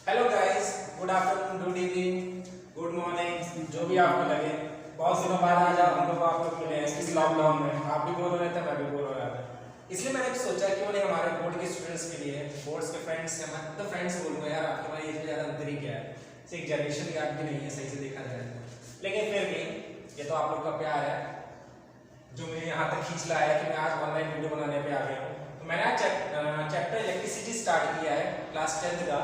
Hello guys, good afternoon, good evening, good morning, जो भी आपको लगे। बहुत दिनों बाद आज हम लोग आप लोग मिले हैं इस लॉकडाउन में। आप भी बोर हो रहे थे, मैं भी बोर हो रहा था, इसलिए मैंने सोचा क्यों नहीं हमारे बोर्ड के स्टूडेंट्स के लिए, बोर्ड्स के फ्रेंड्स से, मैं तो फ्रेंड्स बोलूँगा यार, आपके हमारी एज में ज़्यादा अंतर ही क्या है, एक जनरेशन गैप भी नहीं है सही से देखा जाए तो। लेकिन फिर भी ये तो आप लोग का प्यार है जो मुझे यहाँ तक खींच लाया है कि मैं आज ऑनलाइन वीडियो बनाने पे आ गया हूँ। तो मैंने आज चैप्टर इलेक्ट्रिसिटी स्टार्ट किया है क्लास 10th का।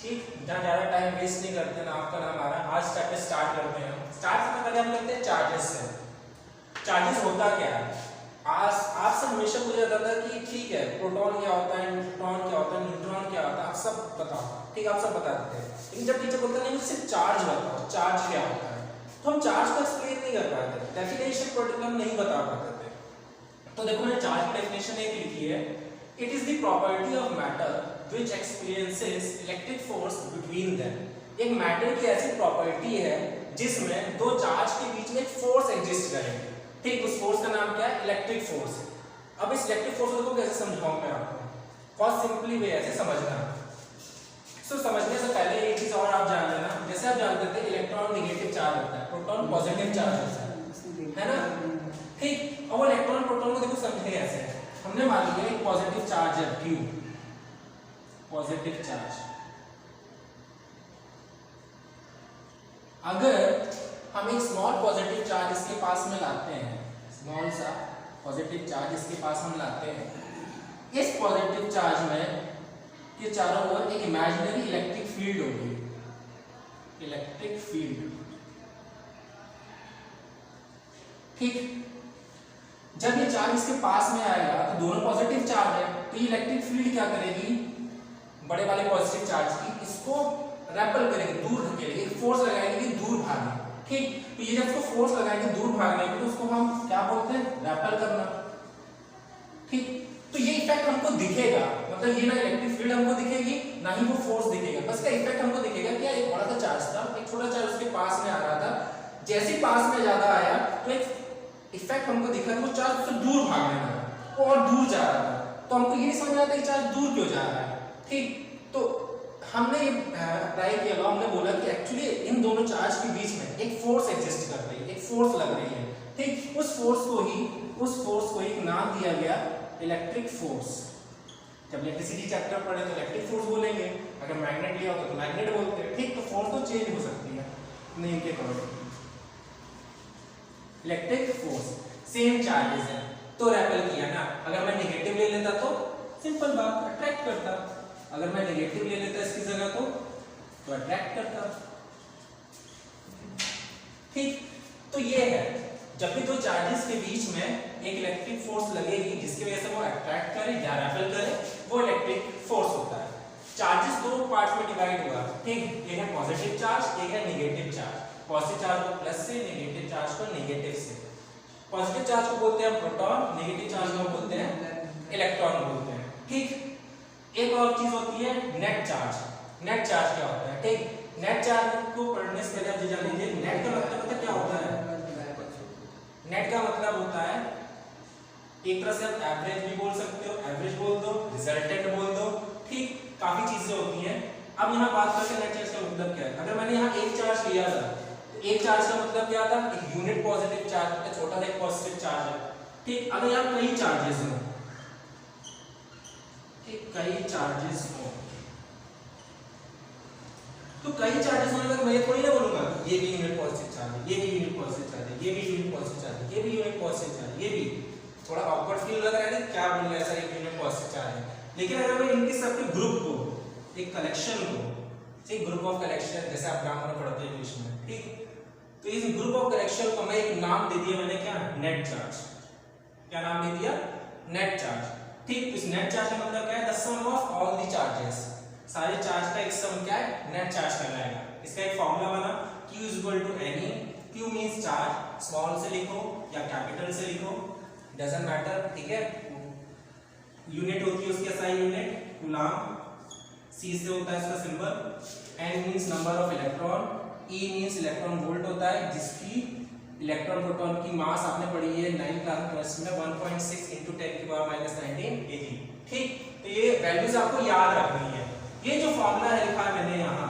ठीक, जहाँ ज़्यादा टाइम वेस्ट नहीं करते ना आपका ना हमारा, आज चैप्टर स्टार्ट करते हैं। स्टार्ट करने पहले हम करते हैं चार्जेस से। चार्जेस होता क्या है? आज आपसे हमेशा पूछा जाता था कि ठीक है, प्रोटॉन क्या होता है, न्यूट्रॉन क्या होता है, न्यूट्रॉन क्या होता है, आप सब बताओ। ठीक, आप सब बता देते हैं, लेकिन जब टीचर बोलता नहीं सिर्फ चार्ज बताओ, चार्ज क्या होता है, तो हम चार्ज को एक्सप्लेन नहीं कर पाते, डेफिनेशन पर्टिकुलर नहीं बता पाते थे। तो देखो मैंने चार्ज की डेफिनेशन एक लिखी है, it is the property of matter which experiences electric force between them। एक मैटर की ऐसी प्रॉपर्टी है जिसमें दो चार्ज के बीच में एक फोर्स एग्जिस्ट करेंगे। ठीक, उस फोर्स का नाम क्या है? Electric force. अब इस इलेक्ट्रिक फोर्स को कैसे समझाऊं मैं आपको? बहुत सिंपली वे ऐसे समझना। समझने से पहले एक चीज और आप जान लेना, जैसे आप जानते थे इलेक्ट्रॉन नेगेटिव चार्ज होता है, प्रोटॉन पॉजिटिव चार्ज होता है ना। ठीक, और इलेक्ट्रॉन प्रोटॉन को देखो समझे ऐसे, हमने मान लिया एक पॉजिटिव चार्ज है Q, पॉजिटिव चार्ज। अगर हम एक स्मॉल पॉजिटिव चार्ज इसके पास में लाते हैं, स्मॉल सा पॉजिटिव चार्ज इसके पास हम लाते हैं, इस पॉजिटिव चार्ज में ये चारों ओर एक इमेजिनरी इलेक्ट्रिक फील्ड होगी, इलेक्ट्रिक फील्ड। ठीक, जब ये चार्ज इसके पास में आएगा तो दोनों पॉजिटिव चार्ज है, तो ये इलेक्ट्रिक फील्ड क्या करेगी, बड़े वाले पॉजिटिव चार्ज की इसको रेपल करेंगे, दूर धकेलेंगे, एक फोर्स लगाएंगे कि दूर भागे। ठीक, तो ये जब इसको फोर्स लगाएंगे दूर भागने की, तो उसको हम क्या बोलते हैं? रेपल करना। ठीक, तो ये इफेक्ट हमको दिखेगा, मतलब ये ना इलेक्ट्रिक फील्ड हमको दिखेगी ना ही वो फोर्स दिखेगा, बस का इफेक्ट हमको दिखेगा कि एक बड़ा सा चार्ज था, एक छोटा चार्ज उसके पास में आ रहा था, जैसे पास में ज्यादा आया तो एक इफेक्ट हमको दिखा कि वो चार्ज उससे दूर भागने लगा और दूर जा रहा था। तो हमको ये नहीं समझ आता कि चार्ज दूर क्यों जा रहा है। ठीक, तो हमने ये अप्लाई किया, हमने बोला कि एक्चुअली इन दोनों चार्ज के बीच में एक फोर्स एग्जिस्ट कर रही है, एक फोर्स लग रही है। ठीक, उस फोर्स को एक नाम दिया गया इलेक्ट्रिक फोर्स। जब इलेक्ट्रिसिटी चैप्टर पढ़े तो इलेक्ट्रिक फोर्स बोलेंगे, अगर मैग्नेट लिया होगा तो मैग्नेट बोलते हैं। ठीक, तो फोर्स तो चेंज हो सकती है नेम के according. Electric force same charges है तो रेपल किया ना। अगर मैं नेगेटिव ले लेता तो सिंपल बात, अट्रैक्ट करता। अगर मैं नेगेटिव ले लेता इसकी जगह तो अट्रैक्ट करता। ठीक, तो ये है, जब भी दो चार्जेस के बीच में एक इलेक्ट्रिक फोर्स लगेगी जिसकी वजह से वो अट्रैक्ट करे या रेपल करे, वो इलेक्ट्रिक फोर्स होता है। चार्जेस दो पार्ट्स में डिवाइड हुआ। ठीक, एक है पॉजिटिव चार्ज, एक है नेगेटिव चार्ज। पॉजिटिव चार्ज को प्लस से, नेगेटिव चार्ज को नेगेटिव से। पॉजिटिव चार्ज को बोलते हैं प्रोटॉन, नेगेटिव चार्ज को बोलते हैं इलेक्ट्रॉन बोलते हैं। ठीक, एक और चीज होती है नेट चार्ज। नेट चार्ज क्या होता है? ठीक, नेट चार्ज को पढ़ने से पहले आप जान लीजिए नेट का मतलब पता क्या होता है? नेट का मतलब होता है, एक तरह से आप एवरेज भी बोल सकते हो, एवरेज बोल दो, रिजल्टेंट बोल दो। ठीक, काफी चीजें होती हैं। अब यहाँ बात करते हैं नेट चार्ज का मतलब क्या है। अगर मैंने यहाँ एक चार्ज लिया था, तो एक चार्ज का मतलब क्या था? एक यूनिट पॉजिटिव चार्ज, छोटा सा एक पॉजिटिव चार्ज है। ठीक, अगर यहाँ कई चार्जेस हो, कई चार्जेस हो, तो कई चार्जेस होने तक मैं ये थोड़ी ना बोलूंगा ये भी यूनिट पॉजिटिव चार्ज है, ये भी यूनिट पॉजिटिव चार्ज है, ये भी यूनिट पॉजिटिव चार्ज है, ये भी यूनिट पॉजिटिव चार्ज है, ये भी। थोड़ा ऑकवर्ड फील लग रहा है ना, क्या बोल रहा है ऐसा एक यूनिट पॉजिटिव चार्ज है। लेकिन अगर मैं इनके सबके ग्रुप को, एक कलेक्शन को, एक ग्रुप ऑफ कलेक्शन, जैसे आप ग्रामर में पढ़ते हैं इंग्लिश में, ठीक, तो इस ग्रुप ऑफ कलेक्शन को मैं एक नाम दे दिया मैंने, क्या? Net charge. क्या नाम दे दिया? Net charge. ठीक, इस नेट चार्ज का मतलब क्या है? The sum of all the charges, सारे चार्ज का एक सम क्या है? नेट चार्ज कहलाएगा। इसका एक फॉर्मूला बना, Q is equal to NE। Q means charge, small से लिखो या कैपिटल से लिखो, डजंट मैटर। ठीक है, यूनिट होती है उसकी SI यूनिट कूलम, C से होता है इसका symbol, N means number of electron, E means electron volt होता है, जिसकी इलेक्ट्रॉन प्रोटॉन की मास आपने पढ़ी है 9th क्लास में 1.6 × 10⁻⁻⁹ kg। ठीक, तो ये वैल्यूज आपको याद रखनी है। ये जो फॉर्मूला है लिखा है मैंने यहाँ,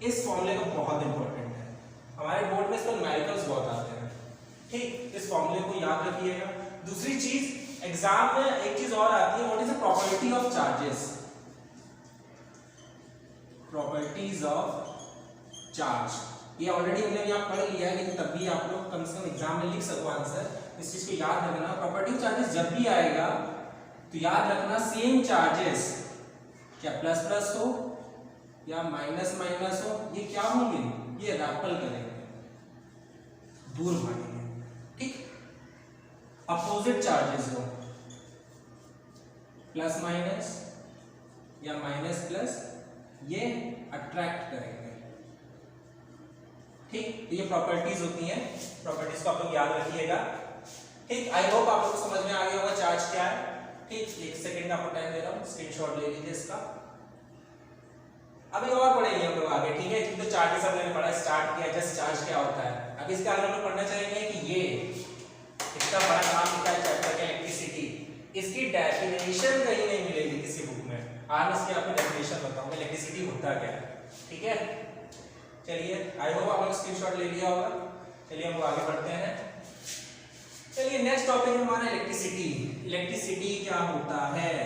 इस फॉर्मूले को बहुत इंपॉर्टेंट है, हमारे बोर्ड में इसका न्यूमेरिकल्स बहुत आते हैं, ठीक, इस फॉर्मूले को याद रखिएगा। दूसरी चीज एग्जाम में एक चीज और आती है, what is the property of charges, properties of charge, ये ऑलरेडी हमने यहाँ पढ़ लिया है, लेकिन तब भी आप लोग कम से कम एग्जाम में लिख सको आंसर, इस चीज को याद रखना। प्रॉपर्टी ऑफ चार्जेस जब भी आएगा तो याद रखना सेम चार्जेस क्या प्लस प्लस हो या माइनस माइनस हो, ये क्या होंगे, ये रैपल करेंगे, दूर भागेंगे, ठीक। अपोजिट चार्जेस हो प्लस माइनस या माइनस प्लस, ये अट्रैक्ट करेंगे, ठीक। तो ये प्रॉपर्टीज होती हैं, प्रॉपर्टीज को आप लोग याद रखिएगा, ठीक। आई होप आप लोग को समझ में आ गया होगा चार्ज क्या है, ठीक। एक सेकंड आपको टाइम दे रहा हूँ, स्क्रीनशॉट ले लीजिए इसका। अभी और पढ़ेंगे हम लोग आगे, ठीक है, क्योंकि तो चार्जेस हमने पढ़ा, स्टार्ट किया, जस्ट चार्ज क्या होता है। अब इसके आगे हम लोग पढ़ना चाहेंगे कि ये इसका बड़ा नाम लिखा है चैप्टर का इलेक्ट्रिसिटी, इसकी डेफिनेशन कहीं नहीं मिलेगी किसी बुक में, आज इसकी आपको डेफिनेशन बताऊंगा इलेक्ट्रिसिटी होता क्या है, ठीक है। चलिए, आई होप आप लोग स्क्रीनशॉट ले लिया होगा। चलिए हम लोग आगे बढ़ते हैं। चलिए नेक्स्ट टॉपिक हमारा इलेक्ट्रिसिटी। इलेक्ट्रिसिटी क्या होता है,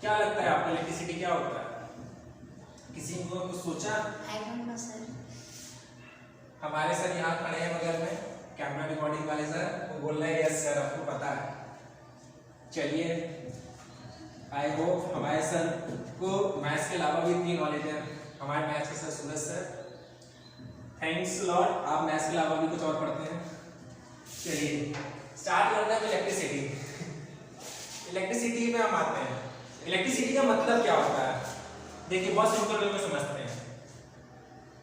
क्या लगता है आपको इलेक्ट्रिसिटी क्या होता है, किसी को कुछ सोचा? I don't know sir. हमारे सर यहाँ खड़े हैं बगल में, कैमरा रिकॉर्डिंग वाले सर, वो बोल रहे हैं यस सर आपको पता है। चलिए, आई होप हमारे सर को मैथ्स के अलावा भी इतनी नॉलेज है, हमारे मैथ्स के सर सूरज सर, थैंक्स लॉट, आप मैथ्स के अलावा भी कुछ और पढ़ते हैं। चलिए स्टार्ट करते हैं इलेक्ट्रिसिटी। इलेक्ट्रिसिटी में हम आते हैं, इलेक्ट्रिसिटी का मतलब क्या होता है, देखिए बहुत सिंपल वे में समझते हैं।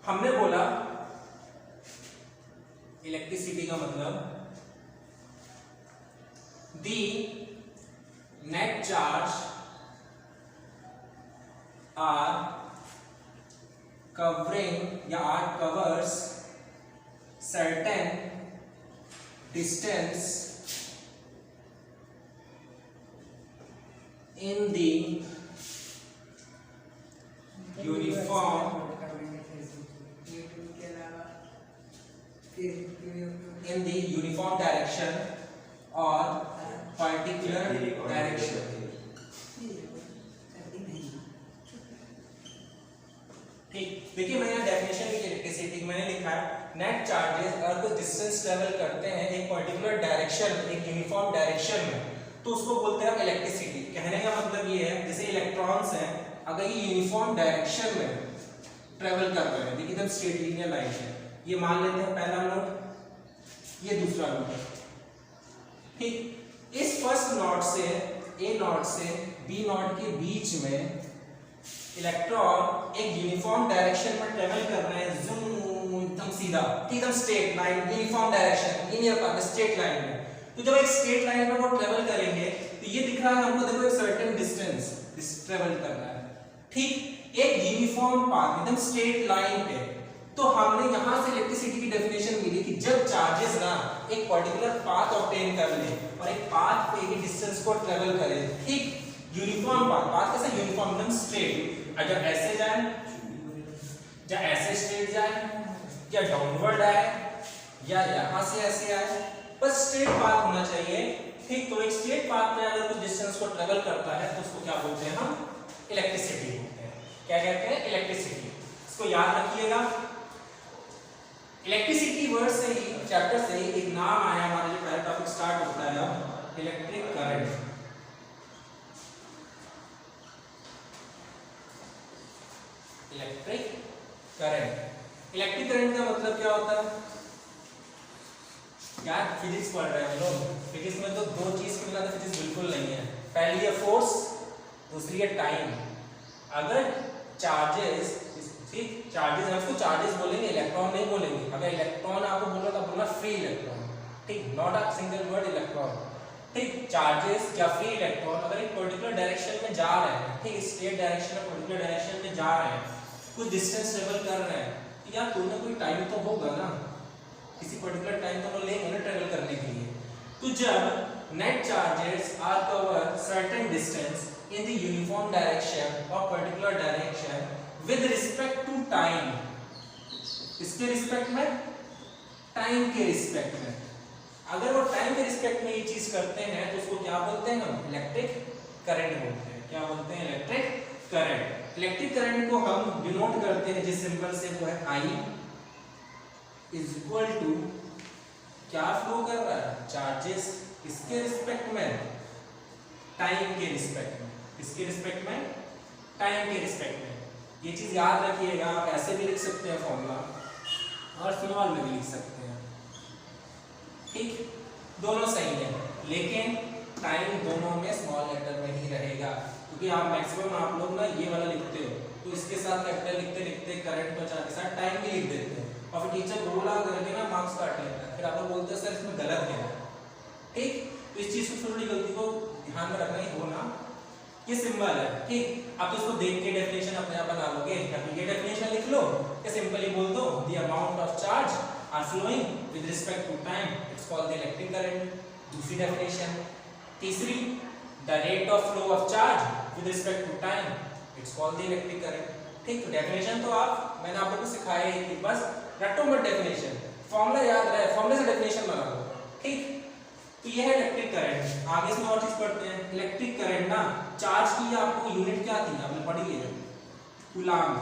हमने बोला इलेक्ट्रिसिटी का मतलब the net charge are covering या are covers certain distance in the uniform direction or particular direction, ठीक। देखिए मैंने यहाँ डेफिनेशन लिखी इलेक्ट्रिसिटी, मैंने लिखा है नेट चार्जेस अगर कुछ डिस्टेंस ट्रेवल करते हैं एक पर्टिकुलर डायरेक्शन, एक यूनिफॉर्म डायरेक्शन में, तो उसको बोलते हैं इलेक्ट्रिसिटी। कहने का मतलब ये है जैसे इलेक्ट्रॉन्स हैं, अगर ये यूनिफॉर्म डायरेक्शन में ट्रेवल कर रहे हैं, देखिए एकदम स्ट्रेट लीनियर लाइन है, ये मान लेते हैं पहला नोड, ये दूसरा नोड, ठीक। इस फर्स्ट नोड से ए नोड से बी नोड के बीच में इलेक्ट्रॉन एक यूनिफॉर्म डायरेक्शन में ट्रेवल कर रहे हैं, जूम एकदम सीधा, एकदम straight line, uniform direction, linear path, straight line में। तो जब एक स्ट्रेट लाइन में वो ट्रेवल करेंगे तो ये दिख रहा है हमको, देखो एक सर्टेन डिस्टेंस ट्रेवल कर रहा है, ठीक, एक यूनिफॉर्म पाथ एकदम स्ट्रेट लाइन पे। तो हमने यहां से इलेक्ट्रिसिटी की डेफिनेशन मिली कि जब चार्जेस ना एक पर्टिकुलर पाथ ऑब्टेन कर ले और एक पाथ पे ही डिस्टेंस को ट्रेवल करे, ठीक, यूनिफॉर्म पाथ कैसे, यूनिफॉर्म एकदम स्ट्रेट, अगर ऐसे जाए या ऐसे स्ट्रेट जाए या डाउनवर्ड आए या यहां से ऐसे आए, बस स्ट्रेट पाथ होना चाहिए, ठीक। तो एक स्ट्रेट पाथ में अगर कुछ डिस्टेंस को ट्रेवल करता है तो उसको क्या बोलते हैं हम, इलेक्ट्रिसिटी बोलते हैं। क्या कहते हैं, इलेक्ट्रिसिटी, इसको याद रखिएगा। इलेक्ट्रिसिटी वर्ड से ही, चैप्टर से ही एक नाम आया, हमारा जो पहला टॉपिक स्टार्ट होता है electric current. Electric current, electric current का मतलब क्या होता है, यार फिजिक्स पढ़ रहे हैं हम लोग, फिजिक्स में तो दो चीज के बिना तो फिजिक्स बिल्कुल नहीं है, पहली है फोर्स, दूसरी है टाइम। अगर चार्जेस, ठीक, चार्जेस है उसको चार्जेस बोलेंगे, इलेक्ट्रॉन नहीं बोलेंगे। अगर इलेक्ट्रॉन आपको बोलना तो बोलना फ्री इलेक्ट्रॉन, ठीक, not a single word electron, ठीक। चार्जेस या फ्री इलेक्ट्रॉन अगर एक पर्टिकुलर डायरेक्शन में जा रहे हैं, ठीक, स्ट्रेट डायरेक्शन में पर्टिकुलर डायरेक्शन में जा रहे हैं, कुछ डिस्टेंस ट्रेवल कर रहे हैं, तो यार कोई ना कोई टाइम तो होगा ना, किसी पर्टिकुलर टाइम तो वो लेंगे ना ट्रेवल करने के लिए। तो जब net charges are cover certain distance, in the uniform direction or particular direction with respect to time, इसके रिस्पेक्ट में, टाइम के रिस्पेक्ट में, अगर वो टाइम के रिस्पेक्ट में ये चीज करते हैं तो उसको क्या बोलते हैं हम? इलेक्ट्रिक करंट बोलते हैं। क्या बोलते हैं? Electric current. इलेक्ट्रिक करंट को हम डिनोट करते हैं जिस सिंबल से, वो है I इज इक्वल टू, क्या फ्लो कर रहा है? चार्जेस, इसके रिस्पेक्ट में, टाइम के रिस्पेक्ट में, इसके रिस्पेक्ट में, टाइम के रिस्पेक्ट में। ये चीज याद रखिएगा। आप ऐसे भी लिख सकते हैं फॉर्मूला और स्मॉल में भी लिख सकते हैं, ठीक, दोनों सही है, लेकिन टाइम दोनों में स्मॉल लेटर में ही रहेगा, क्योंकि आप मैक्सिमम आप लोग ना ये वाला लिखते हो तो इसके साथ कैपिटल लिखते लिखते करंट को के साथ टाइम भी लिख देते हैं और फिर टीचर बोला करके ना मार्क्स काट लेता है, फिर आप लोग बोलते हैं सर इसमें गलत क्या है, ठीक। तो इस चीज को थोड़ी गलती को ध्यान में रखना ही होना। ये सिंबल है, ठीक, आप तो इसको देख के डेफिनेशन अपने आप बना लोगे, या फिर ये डेफिनेशन लिख लो या सिंपली बोल दो the amount of charge are flowing with respect to time, it's called the electric current. दूसरी डेफिनेशन, तीसरी, the rate of flow of charge with respect to time, it's called the electric current, ठीक। तो definition तो मैंने आप लोगों को सिखाया ही कि बस रटो मत डेफिनेशन, फॉर्मूला याद रहे, फॉर्मूले से डेफिनेशन बना लो, ठीक। तो ये है इलेक्ट्रिक करंट। आगे इसमें और चीज पढ़ते हैं। इलेक्ट्रिक करंट ना, चार्ज की आपको यूनिट क्या थी आपने पढ़ी है, कूलाम,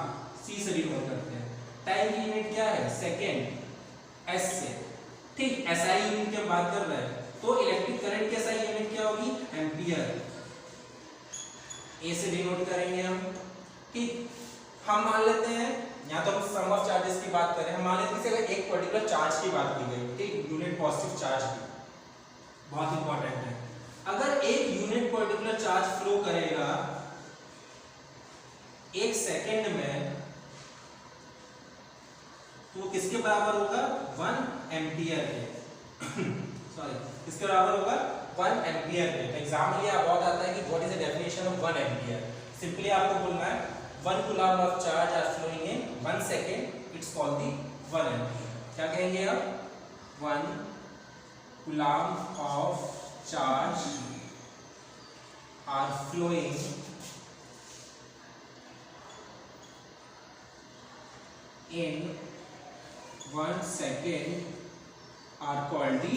सी से डिनोट करते हैं। टाइम की यूनिट क्या है? सेकेंड, एस से, ठीक। एसआई यूनिट की बात कर रहे हैं तो इलेक्ट्रिक करंट की एसआई यूनिट क्या होगी? एम्पियर, ए से डिनोट करेंगे हम, ठीक। हम मान लेते हैं, या तो हम सम ऑफ चार्जेस की बात करें, हम मान लेते हैं अगर एक पर्टिकुलर चार्ज की बात की गई, ठीक, यूनिट पॉजिटिव चार्ज की, बहुत इंपॉर्टेंट है। अगर एक यूनिट पर्टिकुलर चार्ज फ्लो करेगा एक सेकेंड में तो किसके बराबर होगा? 1 एम्पियर के सॉरी, किसके बराबर होगा? 1 एम्पियर के। एग्जाम में ये बहुत आता है कि what is the definition of 1 ampere. Simply आपको बोलना है 1 coulomb of charge are flowing in 1 second, it's called the 1 ampere. क्या कहेंगे आप? 1 coulomb of charge are flowing in 1 second are called the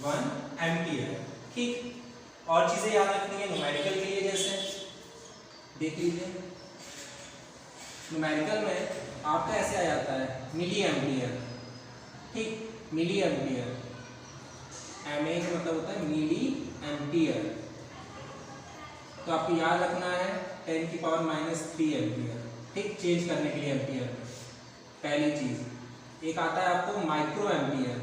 1 ampere, ठीक। और चीजें याद रखनी है न्यूमेरिकल के लिए, जैसे देख लीजिए न्यूमेरिकल में आपका ऐसे आ जाता है मिली एम्पियर, ठीक, मिली एम्पियर, एम ए का मतलब होता है मिली एम्पियर। तो आपको याद रखना है 10 की पावर -3 एम्पियर, ठीक, चेंज करने के लिए एम्पियर। पहली चीज। एक आता है आपको माइक्रो एम्पियर,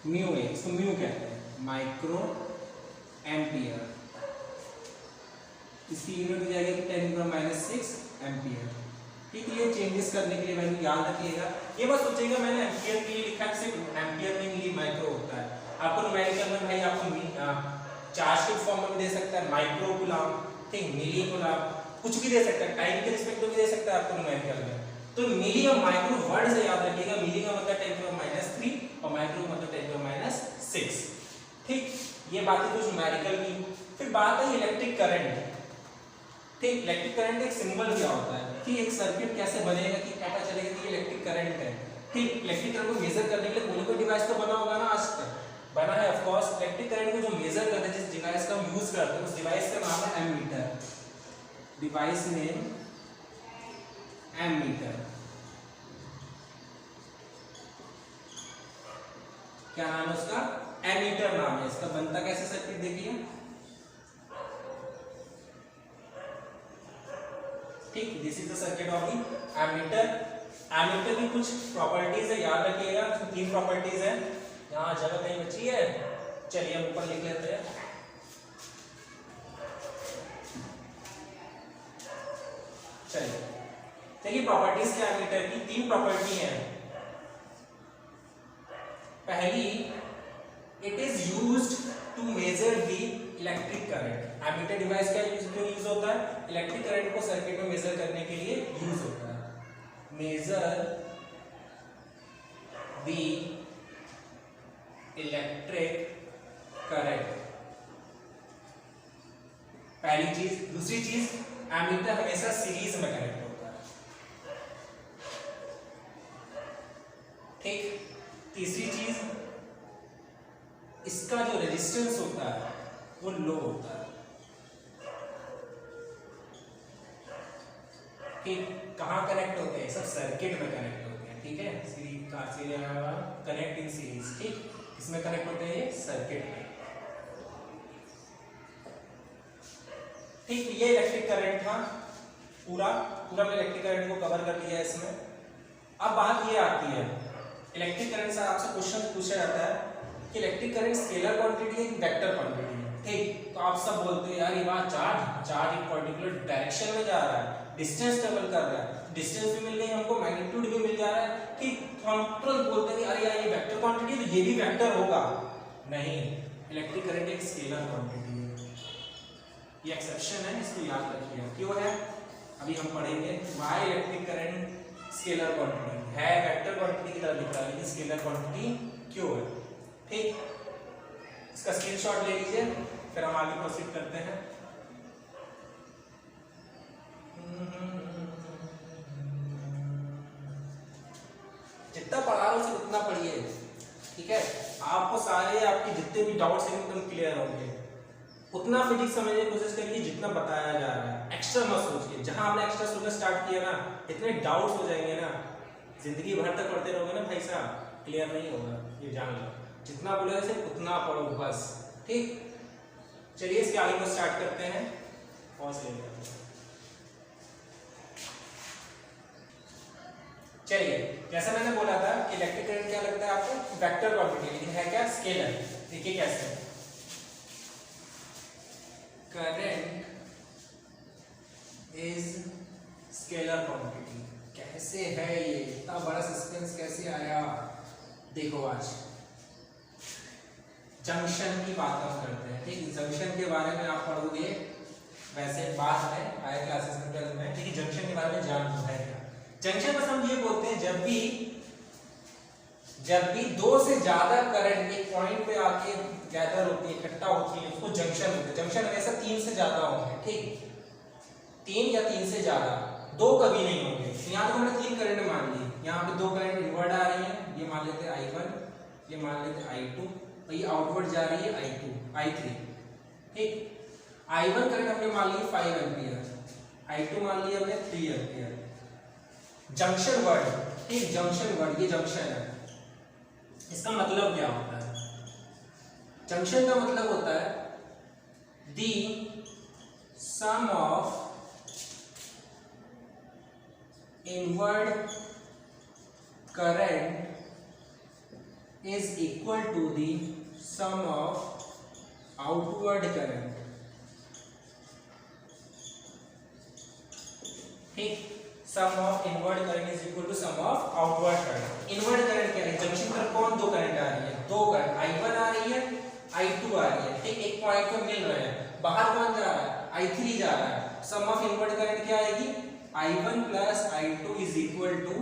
म्यू है, इसको म्यू कहते हैं, माइक्रो एम्पियर। इसकी यूनिट हो जाएगी 10 की पावर -6 एम्पियर, ठीक। ये चेंजेस करने के लिए भाई याद रखिएगा। ये बस सोचिएगा मैंने एम्पियर के लिए लिखा है, सिर्फ एम्पियर में मिली माइक्रो होता है। आपको न्यूमेरिकल में भाई आपको चार्ज के फॉर्म में भी दे सकता है, माइक्रो कूलम, ठीक, मिली कूलम, कुछ भी दे सकता है, टाइम के रिस्पेक्ट में भी दे सकता है आपको न्यूमेरिकल में। तो मिली और माइक्रो वर्ड से याद रखिएगा, मिली का मतलब 10 की पावर -3 और माइक्रो का मतलब 10 की पावर -6, ठीक। ये बात है कुछ न्यूमेरिकल की। फिर बात है इलेक्ट्रिक करंट, ठीक। इलेक्ट्रिक करंट एक सिंबल क्या होता है कि एक सर्किट कैसे बनेगा कि पता चलेगा कि इलेक्ट्रिक करंट है, ठीक। इलेक्ट्रिक करंट को मेजर करने के लिए कोई डिवाइस तो बना होगा ना, आज तक बना है ऑफ कोर्स। इलेक्ट्रिक करंट को जो मेजर करते हैं, जिस डिवाइस का हम यूज करते हैं, उस डिवाइस का नाम है एमीटर, डिवाइस नेम एमीटर। क्या नाम है उसका? एमीटर नाम है इसका। बनता कैसे सर्किट देखिए, ठीक, this is the circuit of the ammeter. Ammeter की कुछ प्रॉपर्टीज है, याद रखिएगा। 3 प्रॉपर्टीज है, यहाँ जगह नहीं बची है, चलिए हम ऊपर लिख लेते हैं। चलिए देखिए प्रॉपर्टीज क्या एमीटर की 3 प्रॉपर्टी है। पहली, it is used to measure the electric current. Ammeter device का यूज होता है? इलेक्ट्रिक करंट को सर्किट में मेजर करने के लिए यूज होता है। मेजर द इलेक्ट्रिक करंट पहली चीज। दूसरी चीज, एमीटर हमेशा सीरीज में कनेक्ट होता है, ठीक। तीसरी चीज, इसका जो रेजिस्टेंस होता है वो लो होता है, ठीक। कहाँ कनेक्ट होते हैं? सब सर्किट में कनेक्ट होते हैं, ठीक है। कनेक्ट इन सीरीज, ठीक। इसमें कनेक्ट होते हैं ये सर्किट में, ठीक। ये इलेक्ट्रिक करंट था, पूरा मैंने इलेक्ट्रिक करंट को कवर कर लिया है इसमें। अब बात ये आती है, इलेक्ट्रिक करंट से आपसे क्वेश्चन पूछा जाता है कि इलेक्ट्रिक करंट स्केलर क्वांटिटी है कि वेक्टर क्वांटिटी है, ठीक। तो आप सब बोलते हैं यार ये बात चार्ज एक पर्टिकुलर डायरेक्शन में जा रहा है, डिस्टेंस ट्रेवल कर रहा है, डिस्टेंस भी मिल गई हमको, मैग्नीट्यूड भी मिल जा रहा है, ठीक। तो हम तुरंत बोलते हैं अरे यार ये वेक्टर क्वांटिटी है तो ये भी वेक्टर होगा। नहीं, इलेक्ट्रिक करंट एक स्केलर क्वांटिटी है, ये एक्सेप्शन है, इसको याद रखिए। क्यों है अभी हम पढ़ेंगे। Why electric current scalar quantity है, वेक्टर क्वांटिटी की तरह दिख रहा है लेकिन स्केलर क्वांटिटी क्यों है, ठीक। इसका स्क्रीनशॉट ले लीजिए, फिर हम आगे प्रोसीड करते हैं। जितना पढ़ा रहा हूं उतना पढ़िए, ठीक है। आपको सारे आपके जितने भी डाउट्स हैं एकदम क्लियर होंगे। उतना फिजिक्स समझने की कोशिश करिए जितना बताया जा रहा है, एक्स्ट्रा मत सोचिए। जहां आपने एक्स्ट्रा सोचना स्टार्ट किया ना, इतने डाउट्स हो जाएंगे ना, जिंदगी भर तक पढ़ते रहोगे ना भाई साहब, क्लियर नहीं होगा, ये जान लो। जितना बोले सिर्फ उतना पढ़ो बस, ठीक। चलिए इसके आगे को स्टार्ट करते हैं। पॉज ले लेते हैं। चलिए, जैसा मैंने बोला था कि इलेक्ट्रिक करंट क्या लगता है आपको? वेक्टर क्वांटिटी, लेकिन है क्या? स्केलर। देखिए कैसे, करंट इज स्केलर क्वांटिटी। कैसे है ये? इतना बड़ा सस्पेंस कैसे आया? देखो, आज जंक्शन की बात हम करते हैं, ठीक। जंक्शन के बारे में आप पढ़ोगे वैसे बात है हायर क्लासेस में, 12th में, ठीक है। जंक्शन के बारे में जान लो है क्या जंक्शन। बस हम ये बोलते हैं जब भी दो से ज्यादा करंट एक पॉइंट पे आके गैदर होती है, इकट्ठा होती है, उसको जंक्शन बोलते हैं। जंक्शन हमेशा 3 से ज्यादा होंगे, ठीक। 3 या 3 से ज्यादा, 2 कभी नहीं होंगे। यहाँ तो हमने 3 करंट मान ली, यहाँ पे 2 करंट इनवर्ड आ रही है, ये मान लेते I1, ये मान लेते I2, और ये आउटवर्ड जा रही है I2, I3, ठीक। I1 करंट हमने मान ली 5 एम्पियर, I2 मान लिया हमने 3 एम्पियर। जंक्शन वर्ड, ठीक। जंक्शन वर्ड, ये जंक्शन है। इसका मतलब क्या होता है? जंक्शन का मतलब होता है the sum of inward current is equal to the sum of outward current, ठीक। Sum of inward current is equal to sum of outward current. Inward current क्या है? जंक्शन पर कौन 2 करंट आ रही है? 2 करंट, I1 आ रही है, I2 आ रही है, ठीक। एक पॉइंट पे मिल रहे हैं, बाहर कौन जा रहा है? I3 जा रहा है। सम ऑफ इनवर्ड करंट क्या आएगी? I1 plus I2 is equal to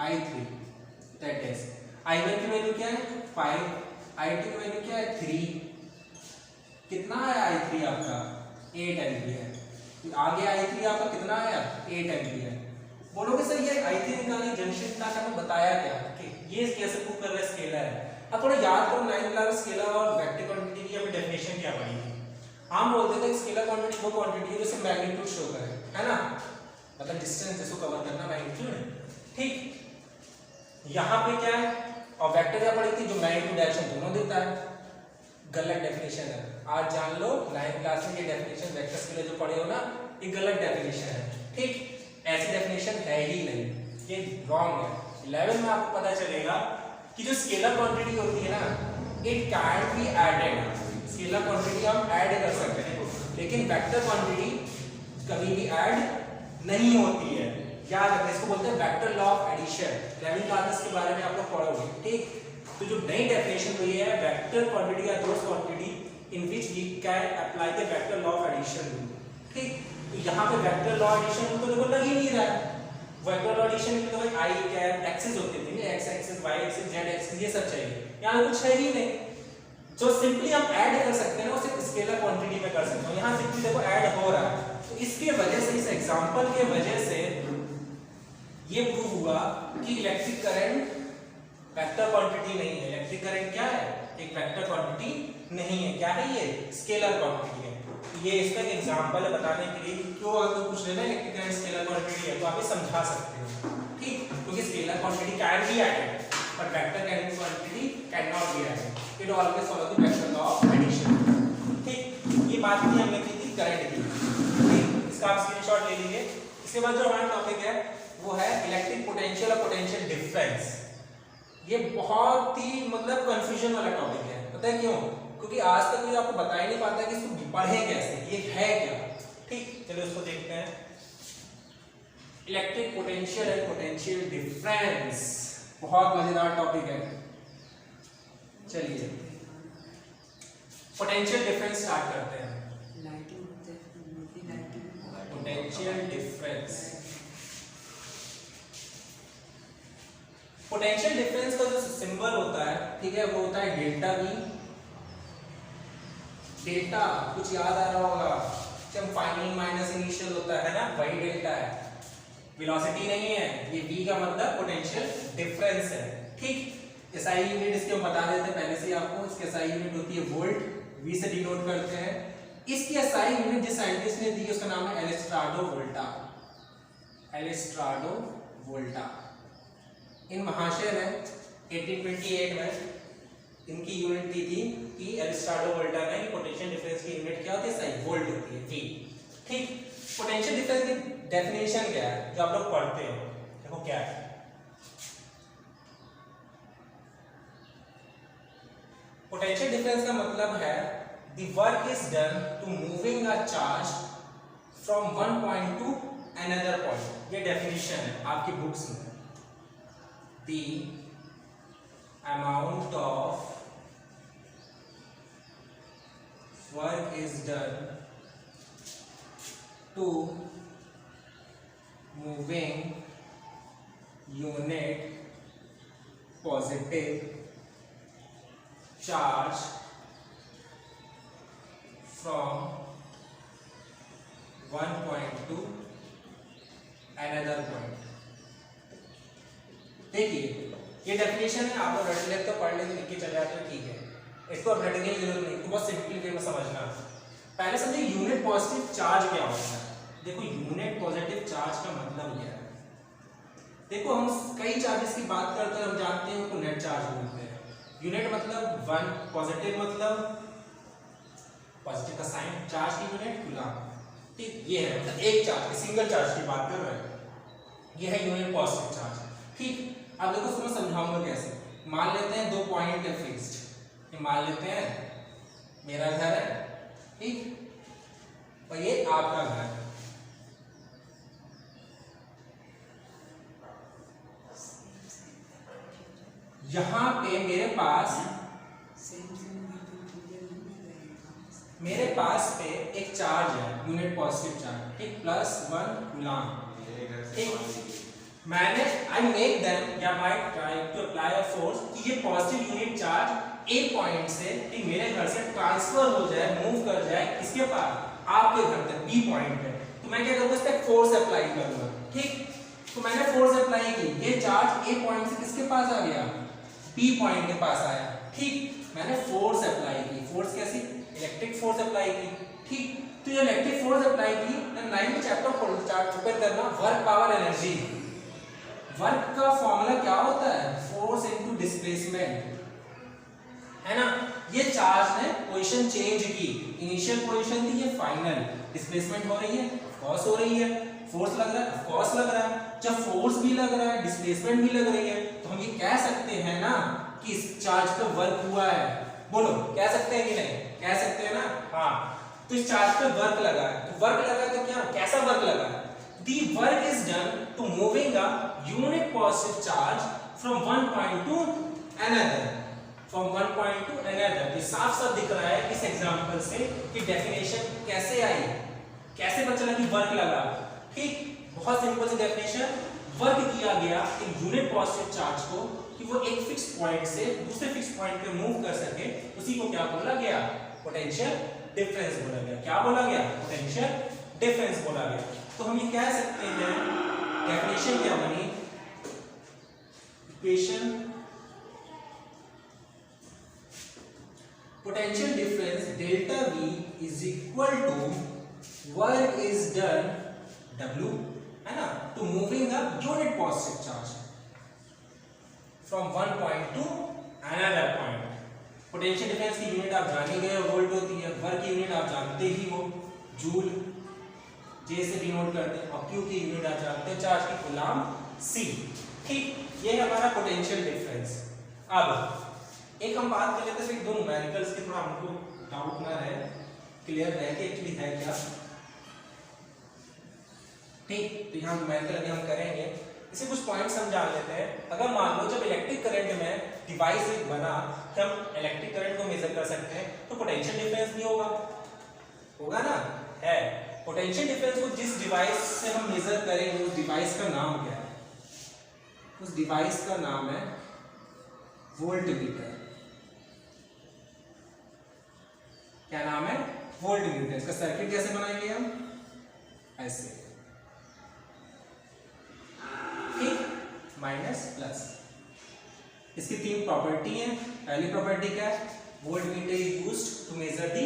I3, that is I1 की वैल्यू क्या है? 5, I2 की वैल्यू क्या है? 3। कितना है I3 आपका? 8 एम्पियर। आगे I3 आपका कितना आया? 8 एम्पियर। बोलोगे सर ये I3 निकालने जंक्शन का हमें बताया क्या? ये कैसे प्रूव कर रहा है? स्केलर है। अब थोड़ा याद करो 9th क्लास में स्केलर और वेक्टर क्वांटिटी की हमें डेफिनेशन क्या पढ़ी थी। हम बोलते थे स्केलर क्वांटिटी वो क्वांटिटी है जिससे मैग्नीट्यूड शो करे, है ना, मतलब डिस्टेंस जिसको कवर करना मैग्नीट्यूड, ठीक। यहाँ पे क्या है? और वेक्टर क्या पढ़ी थी? जो मैग्नीट्यूड डायरेक्शन दोनों देता है। गलत डेफिनेशन है, आज जान लो 9th क्लास में ये डेफिनेशन वेक्टर्स के लिए जो पढ़े हो ना, ये गलत डेफिनेशन है, ठीक। ऐसी डेफिनेशन है ही नहीं, ये रॉन्ग है। 11 में आपको पता चलेगा कि जो स्केलर क्वांटिटी होती है ना, it can be added. Scalar quantity हम ऐड कर सकते हैं, लेकिन वेक्टर क्वांटिटी कभी भी ऐड नहीं होती है। याद रखना, इसको बोलते हैं vector law of addition. 11th class के बारे में आप लोग पढ़ोगे, ठीक। तो जो नई डेफिनेशन हुई है, वेक्टर क्वांटिटी या those quantity in which we can apply the vector law of addition rule, ठीक। तो यहाँ पे वेक्टर लॉ एडिशन रूल तो देखो लग ही नहीं रहा है। वेक्टर लॉ एडिशन में तो भाई आई कैन एक्सिस होते थे, X axis, Y axis, Z axis, ये सब चाहिए। यहाँ कुछ है ही नहीं। जो सिंपली हम ऐड कर सकते हैं ना, वो सिर्फ स्केलर क्वांटिटी में कर सकते हैं। यहाँ सिंपली देखो ऐड हो रहा है, तो इसके वजह से, इस एग्जांपल के वजह से ये प्रूव हुआ कि इलेक्ट्रिक करंट वेक्टर क्वांटिटी नहीं है। इलेक्ट्रिक करंट क्या है? एक वेक्टर क्वांटिटी नहीं है। क्या है ये? स्केलर क्वांटिटी है। ये इसका एक एग्जांपल है बताने के लिए क्यों अगर कुछ लेना इलेक्ट्रिक करंट स्केलर क्वांटिटी है तो आप ये समझा सकते हो, ठीक? क्योंकि scalar quantity can be added but vector carrying quantity cannot be added. It always follows the vector law of addition. ठीक, ये बात भी हमने की थी करंट की, ठीक? इसका आप स्क्रीनशॉट ले लीजिए। इसके बाद जो हमारा टॉपिक है वो है इलेक्ट्रिक पोटेंशियल और पोटेंशियल डिफरेंस। ये बहुत ही मतलब कंफ्यूजन वाला टॉपिक है। पता है क्यों? क्योंकि आज तक कोई आपको बता ही नहीं पाता कि इसको पढ़े कैसे, ये है क्या, ठीक? चलो इसको देखते हैं। Electric potential and potential difference बहुत मजेदार टॉपिक है। चलिए पोटेंशियल डिफरेंस स्टार्ट करते हैं। पोटेंशियल डिफरेंस, पोटेंशियल डिफरेंस का जो सिंबल होता है, ठीक है, वो होता है डेल्टा V। डेल्टा कुछ याद आ रहा होगा, जब फाइनल माइनस इनिशियल होता है ना, वही डेल्टा है, वेलोसिटी नहीं है। ये V का मतलब पोटेंशियल डिफरेंस है, ठीक? SI यूनिट इसके हम बता देते हैं पहले से आपको। इसकी SI यूनिट होती है वोल्ट, V से डिनोट करते हैं। इसकी SI यूनिट जिस साइंटिस्ट ने दी उसका नाम है एलेस्ट्राडो वोल्टा। एलेस्ट्राडो वोल्टा इन महाशय ने 1828 में इनकी यूनिट दी थी कि एलेस्ट्राडो वोल्टा ने पोटेंशियल डिफरेंस की यूनिट क्या होती है? SI, वोल्ट होती है, V, ठीक? पोटेंशियल डिफरेंस की डेफिनेशन क्या है जो आप लोग पढ़ते हो? देखो क्या है, पोटेंशियल डिफरेंस का मतलब है the work is done to moving a charge from one point to another point. ये डेफिनेशन है आपकी बुक्स में। The amount of work is done to moving unit positive charge from one point to another point। देखिए ये definition है, आप लोग रट लेते हो, पढ़ लेते, लिख के चले जाते हो, ठीक है? इसको अब रटने की जरूरत नहीं, बहुत सिंपली वे में समझना। पहले समझे यूनिट पॉजिटिव चार्ज क्या होता है। देखो यूनिट पॉजिटिव चार्ज का मतलब क्या है? देखो हम कई चार्जेस की बात करते हैं, हम जानते हैं उनको नेट चार्ज बोलते हैं। यूनिट मतलब वन, पॉजिटिव मतलब पॉजिटिव का साइन, चार्ज की यूनिट कूलम, ठीक? ये है मतलब एक चार्ज की, सिंगल चार्ज की बात कर रहे हैं, ये है यूनिट पॉजिटिव चार्ज, ठीक? अब देखो इसको मैं समझाऊंगा कैसे। मान लेते हैं दो पॉइंट है फिक्स्ड, ये मान लेते हैं मेरा घर है, ठीक? और ये आपका घर है। यहां पे मेरे पास पे एक चार्ज है, यूनिट पॉजिटिव चार्ज, ठीक? +1 कूलम, ठीक? मैंने आई मेक देम या my try to apply a force कि ये positive unit charge A point से मेरे घर से ट्रांसफर हो जाए, मूव कर जाए किसके पास? आपके घर तक, बी पॉइंट पे। तो मैं क्या करूंगा? इस पे फोर्स अप्लाई करूंगा, ठीक? तो मैंने फोर्स अप्लाई की, ये चार्ज ए पॉइंट से किसके पास आ गया? बी पॉइंट के पास आया, ठीक? मैंने फोर्स अप्लाई की। फोर्स कैसी? इलेक्ट्रिक फोर्स अप्लाई की, ठीक? तो ये इलेक्ट्रिक फोर्स अप्लाई की, then 9th chapter chart prepare करना, वर्क पावर एनर्जी। वर्क का फॉर्मूला क्या होता है? फोर्स इनटू डिस्प्लेसमेंट, है ना? ये चार्ज ने पोजीशन चेंज की, इनिशियल पोजीशन थी, ये फाइनल। डिस्प्लेसमेंट हो रही है, ऑफ कोर्स हो रही है। फोर्स लग रहा है, ऑफ कोर्स लग रहा है। जब फोर्स भी लग रहा है, डिस्प्लेसमेंट भी लग रही है, तो हम ये कह सकते हैं ना कि इस चार्ज पे वर्क हुआ है। बोलो, कह सकते हैं कि नहीं? कह सकते हैं ना? हाँ। तो इस चार्ज पे वर्क लगा है, तो वर्क लगा तो क्या, कैसा वर्क लगा है? The work is done to moving a unit positive charge from one point to another, from one point to another। ये साफ साफ दिख रहा है इस एग्जांपल से कि डेफिनेशन कैसे आई, कैसे पता चला कि वर्क लगा, ठीक? बहुत सिंपल सी डेफिनेशन, वर्क किया गया एक यूनिट पॉजिटिव चार्ज को कि वो एक फिक्स पॉइंट से दूसरे फिक्स पॉइंट पे मूव कर सके, उसी को क्या बोला गया? पोटेंशियल डिफरेंस बोला गया। क्या बोला गया? पोटेंशियल डिफरेंस बोला गया। तो हम ये कह सकते हैं, डेफिनेशन क्या बनी? Equation potential difference delta V is equal to work is done W, है ना, to moving a unit positive charge from one point to another point. Potential difference की यूनिट आप जान ही गए, वोल्ट होती है। वर्क की यूनिट आप जानते ही हो, जूल, जे से डिनोट करते हैं, और क्यू की यूनिट आप जानते हो, चार्ज की कूलम C। ठीक, ये है हमारा पोटेंशियल डिफरेंस। अब एक हम बात कर लेते हैं दो न्यूमेरिकल्स की, थोड़ा हमको डाउट ना रहे, क्लियर रहे कि एक्चुअली है क्या। ठीक, तो यहाँ न्यूमेरिकल अभी हम करेंगे, इसे कुछ पॉइंट्स हम जान लेते हैं। अगर मान लो जब इलेक्ट्रिक करंट में डिवाइस एक बना कि हम इलेक्ट्रिक करंट को मेजर कर सकते हैं, तो पोटेंशियल डिफरेंस भी होगा ना, है। पोटेंशियल डिफरेंस को जिस डिवाइस से हम मेजर करेंगे उस डिवाइस का नाम क्या है? उस डिवाइस का नाम है वोल्टमीटर। क्या नाम है? वोल्टमीटर। इसका सर्किट कैसे बनाएंगे हम? ऐसे, ठीक, माइनस प्लस। इसकी तीन प्रॉपर्टी है। पहली प्रॉपर्टी क्या है? Voltmeter is used to measure the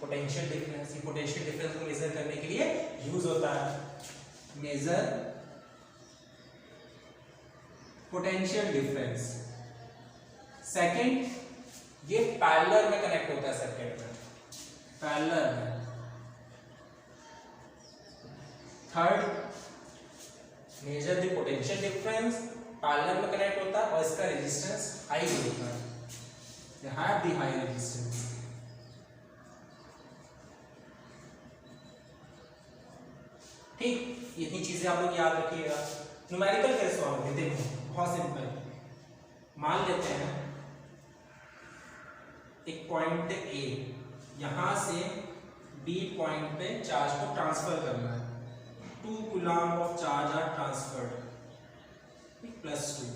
potential difference. ये पोटेंशियल डिफरेंस को मेजर करने के लिए यूज होता है। Measure potential difference. सेकंड, ये पैरेलल में कनेक्ट होता है सर्किट में, पैरेलल में। Third, measure the potential difference, parallel में कनेक्ट होता है और इसका रेजिस्टेंस हाई होता है, they have the high resistance। ठीक, यही चीजें आप लोग याद रखिएगा। न्यूमेरिकल कैसे सॉल्व होंगे? देखो बहुत सिंपल। मान लेते हैं एक पॉइंट A, यहां से B पॉइंट पे चार्ज को ट्रांसफर करना है। 2 coulomb of charge are transferred, +2।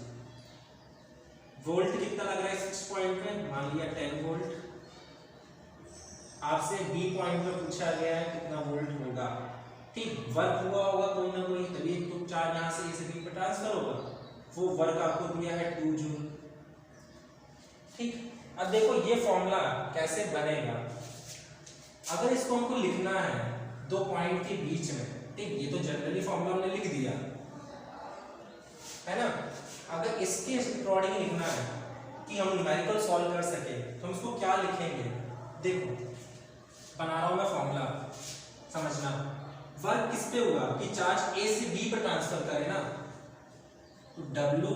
Volt कितना लग रहा है इस पॉइंट पे? मान लिया 10 वोल्ट। आपसे B पॉइंट पे पूछा गया है कितना वोल्ट होगा। ठीक, वर्क हुआ होगा कोई ना कोई, तभी तो चार्ज यहाँ से A से B पे ट्रांसफर होगा। वो वर्क आपको दिया है 2 जूल। ठीक, अब देखो ये फॉर्मूला कैसे बनेगा। अगर इसको हमको लिखना है दो पॉइंट के बीच में, ठीक, ये तो जनरली फॉर्मूला हमने लिख दिया है ना। अगर इसके अकॉर्डिंग लिखना है कि हम न्यूमेरिकल सॉल्व कर सके, तो हम इसको क्या लिखेंगे? देखो बना रहा हूं मैं फॉर्मूला, समझना। वर्क किस पे हुआ कि चार्ज A से B पर ट्रांसफर करे ना, तो W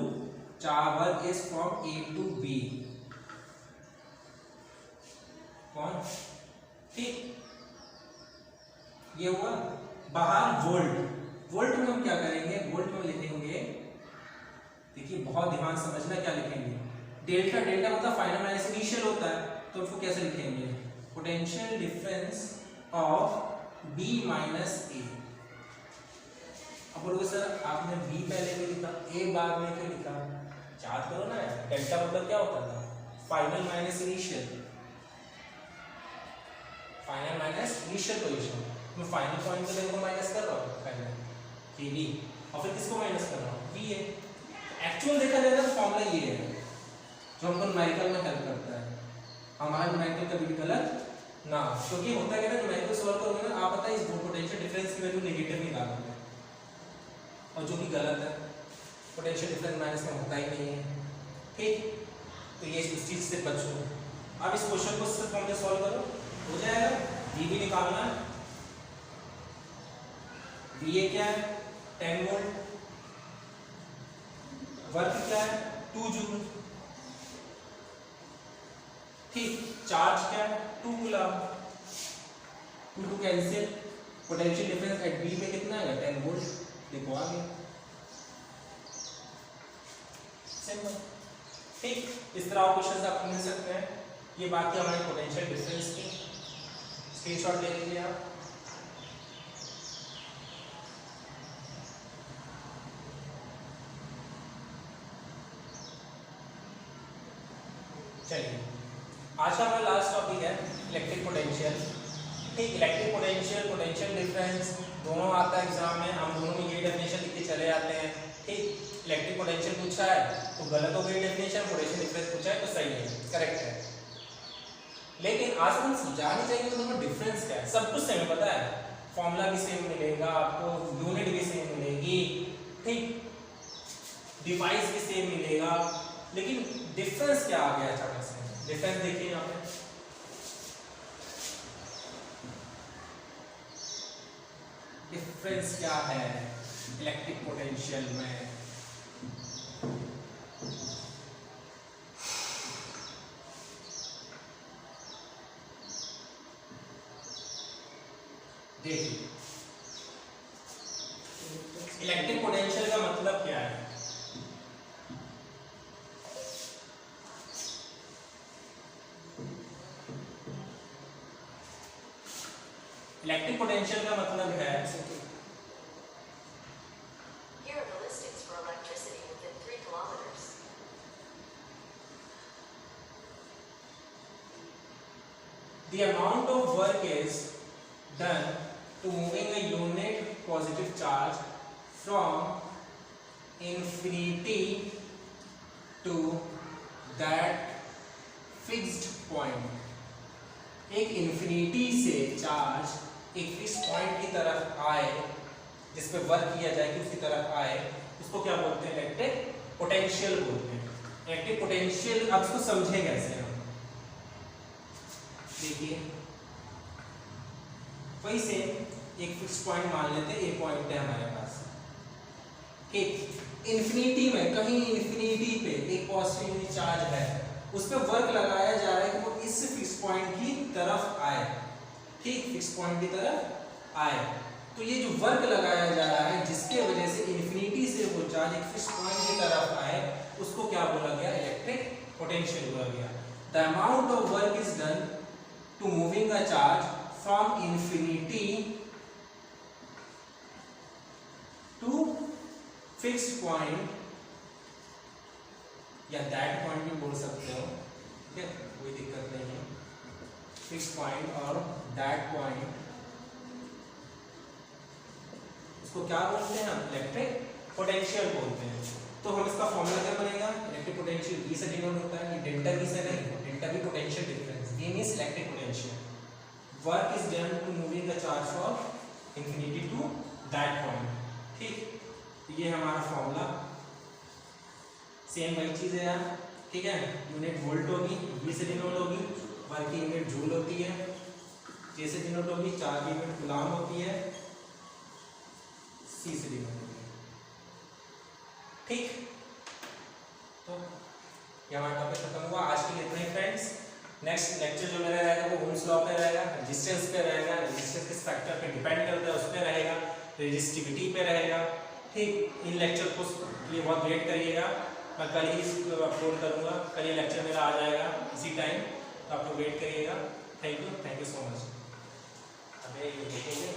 charge work is from A to B। कौन? ठीक, ये हुआ। बाहर वोल्ट, वोल्ट में हम क्या करेंगे? वोल्ट में लिखेंगे, देखिए बहुत ध्यान समझना क्या लिखेंगे। डेल्टा, डेल्टा मतलब फाइनल माइनस इनिशियल होता है, तो उसको कैसे लिखेंगे? Potential difference of B minus A। अब बोलोगे सर आपने B पहले क्यों लिखा, A बाद में क्यों लिखा? याद करो ना, डेल्टा मतलब क्या होता था? Final minus initial, final minus initial position. मैं फाइनल पॉइंट पे को माइनस कर रहा हूँ फाइनल KB, और फिर किसको माइनस कर रहा हूँ? VA। एक्चुअल देखा जाए तो फॉर्मूला ये है जो हमको न्यूमेरिकल में हेल्प करता है। हमारा न्यूमेरिकल कभी भी गलत ना, क्योंकि होता है ना न्यूमेरिकल सॉल्व करोगे ना, आप पता है इस पोटेंशियल डिफरेंस की वैल्यू नेगेटिव निकालोगे, और जो कि गलत है। पोटेंशियल डिफरेंस माइनस में होता ही नहीं है। ठीक, तो ये इस चीज से बचो। अब इस क्वेश्चन को सिर्फ फॉर्मूले सॉल्व करो, हो जाएगा। VB निकालना है, VA क्या है? 10 वोल्ट। वर्क क्या है? 2 जूल। ठीक, चार्ज क्या है? 2 coulomb. 2 cancel, potential difference at B में कितना है? 10 वोल्ट। देखो आ गया, सिंपल। ठीक, इस तरह क्वेश्चंस आपको मिल सकते हैं। ये बात है हमारे पोटेंशियल डिफरेंस की, स्क्रीनशॉट ले लीजिए आप। चलिए आज का हमारा लास्ट टॉपिक है इलेक्ट्रिक पोटेंशियल। ठीक, इलेक्ट्रिक पोटेंशियल, पोटेंशियल डिफरेंस दोनों आता है एग्जाम में, हम दोनों में ये डेफिनेशन लिख के चले जाते हैं। ठीक, इलेक्ट्रिक पोटेंशियल पूछा है तो गलत हो गई डेफिनेशन, पोटेंशियल डिफरेंस पूछा है तो सही है, करेक्ट है। लेकिन आज हम जाने चाहिए कि दोनों डिफरेंस क्या है। सब कुछ सेम पता है, फॉर्मूला भी सेम मिलेगा आपको, यूनिट भी सेम मिलेगी, ठीक, डिवाइस भी सेम मिलेगा, लेकिन डिफरेंस क्या आ गया अचानक से। डिफरेंस देखिए यहाँ पे, डिफरेंस क्या है इलेक्ट्रिक पोटेंशियल में। देखिए इलेक्ट्रिक पोटेंशियल का मतलब क्या है। इलेक्ट्रिक पोटेंशियल का मतलब है Here are the listings for electricity within 3 kilometers. the amount of work is done to moving a unit positive charge from infinity to that fixed point। एक इन्फिनिटी से charge एक फिक्स पॉइंट की तरफ आए, जिस पे वर्क किया जाए कि उसकी तरफ आए, उसको क्या बोलते हैं, इलेक्ट्रिक पोटेंशियल बोलते हैं। इलेक्ट्रिक पोटेंशियल अब इसको समझें कैसे हम, देखिए वही से एक फिक्स पॉइंट मान लेते हैं, ए पॉइंट है हमारे पास, ठीक, इन्फिनिटी में कहीं इन्फिनिटी पे एक पॉजिटिव चार्ज है, उस पर वर्क लगाया जा रहा है कि वो इस फिक्स पॉइंट की तरफ आए, ठीक, फिक्स पॉइंट की तरफ आए। तो ये जो वर्क लगाया जा रहा है जिसके वजह से इन्फिनिटी से वो चार्ज एक फिक्स पॉइंट की तरफ आए, उसको क्या बोला गया, इलेक्ट्रिक पोटेंशियल बोला गया। The amount of work is done to moving a charge from infinity to fixed point, या दैट पॉइंट भी बोल सकते हो, ठीक है, कोई दिक्कत नहीं है, फिक्स पॉइंट और दैट पॉइंट, इसको क्या बोलते हैं हम, इलेक्ट्रिक पोटेंशियल बोलते हैं। तो हम इसका फॉर्मूला क्या बनेगा, इलेक्ट्रिक पोटेंशियल V से डिनोट होता है, ये डेल्टा V से नहीं, delta V potential difference, V means electric potential. Work is done to moving the charge from infinity to that point, ठीक, ये हमारा फॉर्मूला, सेम वही चीज है यार, ठीक है, यूनिट वोल्ट होगी, V से डिनोट होगी, वर्क की यूनिट जूल होती है, J से डिनोट होगी, चार्ज की यूनिट कूलम होती है, C से डिनोट होगी, ठीक। तो ये हमारा टॉपिक खत्म हुआ आज के लिए, इतना ही फ्रेंड्स। नेक्स्ट लेक्चर जो मेरा रहेगा वो ओम्स लॉ पे रहेगा, रेजिस्टेंस पे रहेगा, रेजिस्टेंस किस फैक्टर पे डिपेंड करता है उस पे रहेगा, रेजिस्टिविटी पे रहेगा, ठीक। इन लेक्चर को लिए बहुत वेट करिएगा, मैं कल ही इसको अपलोड करूँगा, कल ये लेक्चर मेरा आ जाएगा इसी टाइम, तो आप लोग वेट करिएगा। Thank you so much. अबे ये देखेंगे